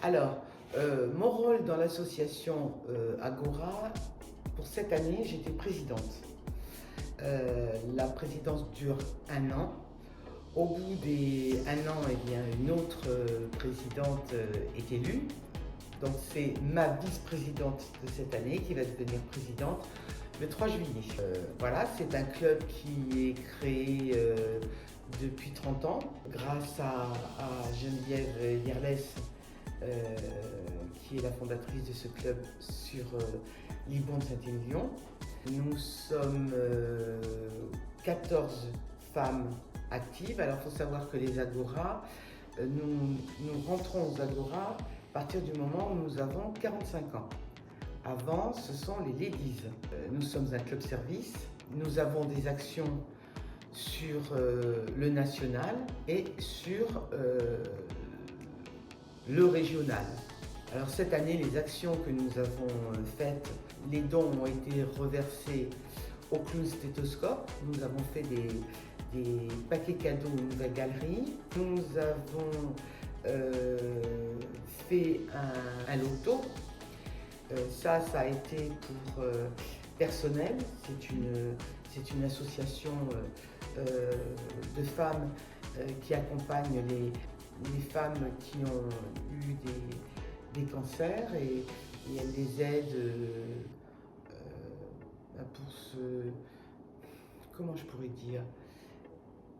Alors, mon rôle dans l'association Agora, pour cette année, j'étais présidente. La présidence dure 1 an. Au bout des 1 an, eh bien, une autre présidente est élue. Donc c'est ma vice-présidente de cette année qui va devenir présidente le 3 juillet. Voilà, c'est un club qui est créé depuis 30 ans grâce à Geneviève Yerles, qui est la fondatrice de ce club sur Liban de Saint-Émilion. Nous sommes 14 femmes actives. Alors il faut savoir que les Agora, nous rentrons aux Agora à partir du moment où nous avons 45 ans. Avant, ce sont les ladies. Nous sommes un club service. Nous avons des actions sur le national et sur le régional. Alors cette année, les actions que nous avons faites, les dons ont été reversés au clown stéthoscope. Nous avons fait des paquets cadeaux aux nouvelles galeries. Nous avons fait un loto. Ça a été pour personnel. C'est une association de femmes qui accompagne les femmes qui ont eu des cancers et elle les aide pour comment je pourrais dire,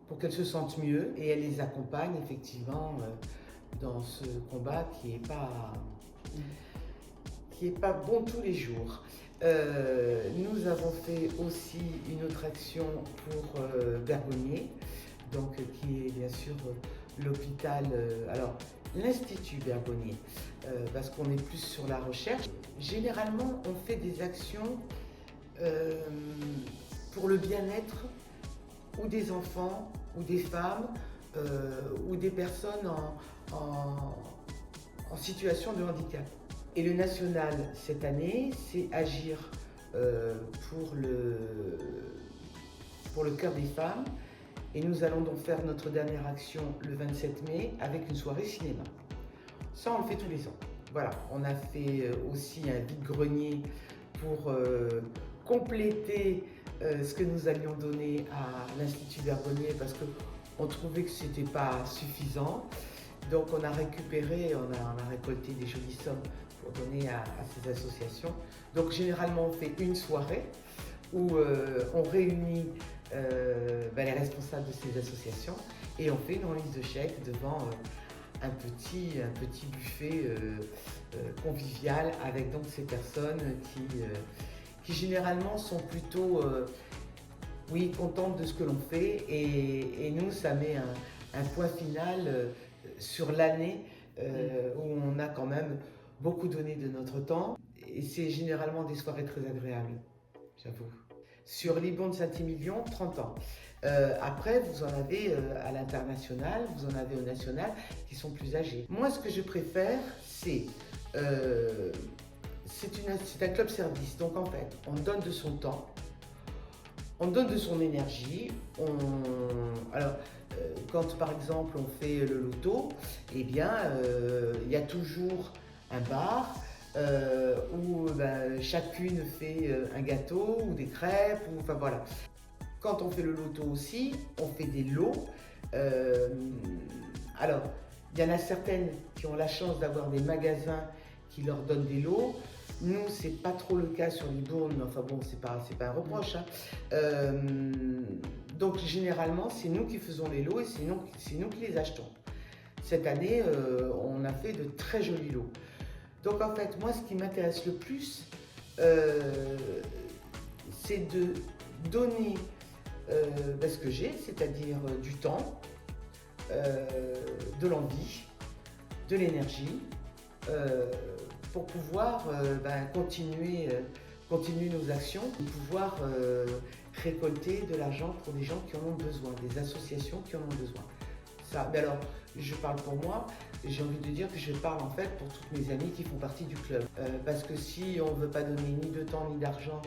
pour qu'elles se sentent mieux, et elle les accompagne effectivement dans ce combat qui est pas bon tous les jours. Nous avons fait aussi une autre action pour Bergonié, donc qui est bien sûr l'hôpital, alors l'Institut Bergonié, parce qu'on est plus sur la recherche. Généralement, on fait des actions pour le bien-être ou des enfants, ou des femmes, ou des personnes en situation de handicap. Et le national, cette année, c'est agir pour le cœur des femmes. Et nous allons donc faire notre dernière action le 27 mai avec une soirée cinéma. Ça, on le fait tous les ans. Voilà, on a fait aussi un vide-grenier pour compléter ce que nous allions donner à l'Institut Bergonié parce qu'on trouvait que ce n'était pas suffisant. Donc on a récupéré, on a récolté des jolies sommes pour donner à ces associations. Donc généralement on fait une soirée où on réunit les responsables de ces associations et on fait une remise de chèques devant un petit buffet convivial avec donc ces personnes qui généralement sont plutôt contentes de ce que l'on fait et nous ça met un point final sur l'année où on a quand même beaucoup donné de notre temps et c'est généralement des soirées très agréables, j'avoue. Sur Liban de Saint-Émilion, 30 ans. Après, vous en avez à l'international, vous en avez au national qui sont plus âgés. Moi, ce que je préfère, c'est un club service. Donc en fait, on donne de son temps, on donne de son énergie. Quand par exemple on fait le loto, eh bien, il y a toujours un bar où chacune fait un gâteau ou des crêpes, enfin voilà. Quand on fait le loto aussi, on fait des lots. Alors, il y en a certaines qui ont la chance d'avoir des magasins qui leur donnent des lots. Nous, c'est pas trop le cas sur Libourne, mais enfin bon, c'est pas un reproche. Donc généralement, c'est nous qui faisons les lots et c'est nous qui les achetons. Cette année, on a fait de très jolis lots. Donc en fait, moi, ce qui m'intéresse le plus, c'est de donner ce que j'ai, c'est-à-dire du temps, de l'envie, de l'énergie, pour pouvoir continuer nos actions et pouvoir récolter de l'argent pour des gens qui en ont besoin, des associations qui en ont besoin. Ça, mais alors, je parle pour moi, j'ai envie de dire que je parle en fait pour toutes mes amies qui font partie du club. Parce que si on ne veut pas donner ni de temps ni d'argent,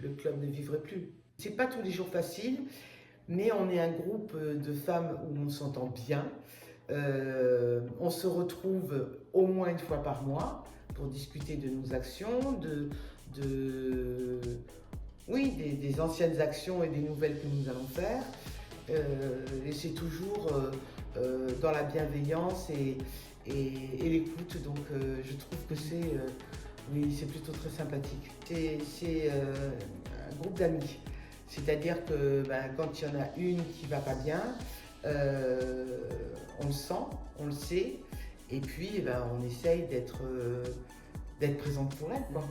le club ne vivrait plus. C'est pas tous les jours facile, mais on est un groupe de femmes où on s'entend bien. On se retrouve au moins une fois par mois pour discuter de nos actions, oui, des anciennes actions et des nouvelles que nous allons faire. Et c'est toujours dans la bienveillance et l'écoute. Donc je trouve que oui, c'est plutôt très sympathique. C'est un groupe d'amis. C'est-à-dire que quand il y en a une qui va pas bien, on le sent, on le sait, et puis on essaye d'être présente pour elle, quoi.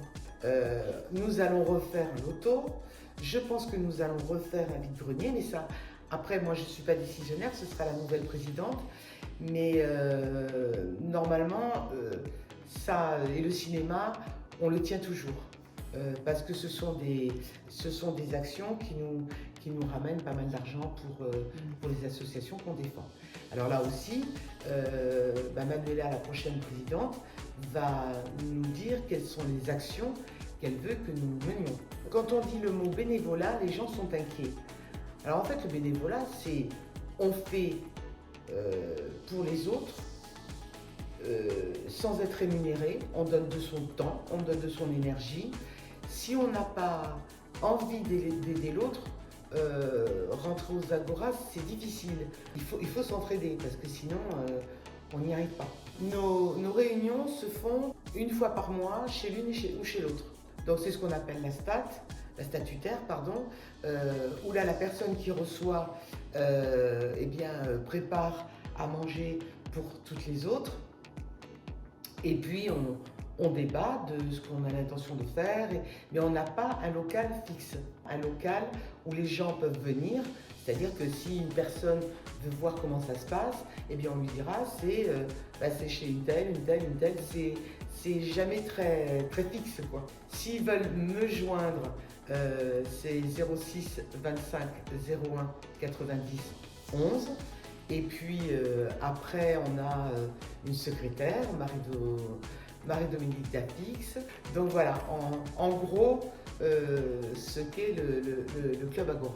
Nous allons refaire l'auto. Je pense que nous allons refaire un vide-grenier, mais ça, après, moi je ne suis pas décisionnaire, ce sera la nouvelle présidente. Mais normalement, ça et le cinéma, on le tient toujours. Parce que ce sont des actions qui nous ramènent pas mal d'argent pour les associations qu'on défend. Alors là aussi, Manuela, la prochaine présidente, va nous dire quelles sont les actions qu'elle veut que nous menions. Quand on dit le mot bénévolat, les gens sont inquiets. Alors en fait, le bénévolat, c'est on fait pour les autres sans être rémunéré, on donne de son temps, on donne de son énergie. Si on n'a pas envie d'aider l'autre, rentrer aux agoras, c'est difficile. Il faut s'entraider parce que sinon, on n'y arrive pas. Nos réunions se font une fois par mois chez l'une ou chez l'autre. Donc c'est ce qu'on appelle la statutaire, pardon, où là la personne qui reçoit prépare à manger pour toutes les autres. Et puis on débat de ce qu'on a l'intention de faire, mais on n'a pas un local fixe, un local où les gens peuvent venir. C'est-à-dire que si une personne veut voir comment ça se passe, eh bien on lui dira c'est chez une telle. C'est jamais très, très fixe, quoi. S'ils veulent me joindre, c'est 06 25 01 90 11. Et puis après, on a une secrétaire, Marie-Dominique Dapix. Donc voilà, en gros, ce qu'est le Club Agora.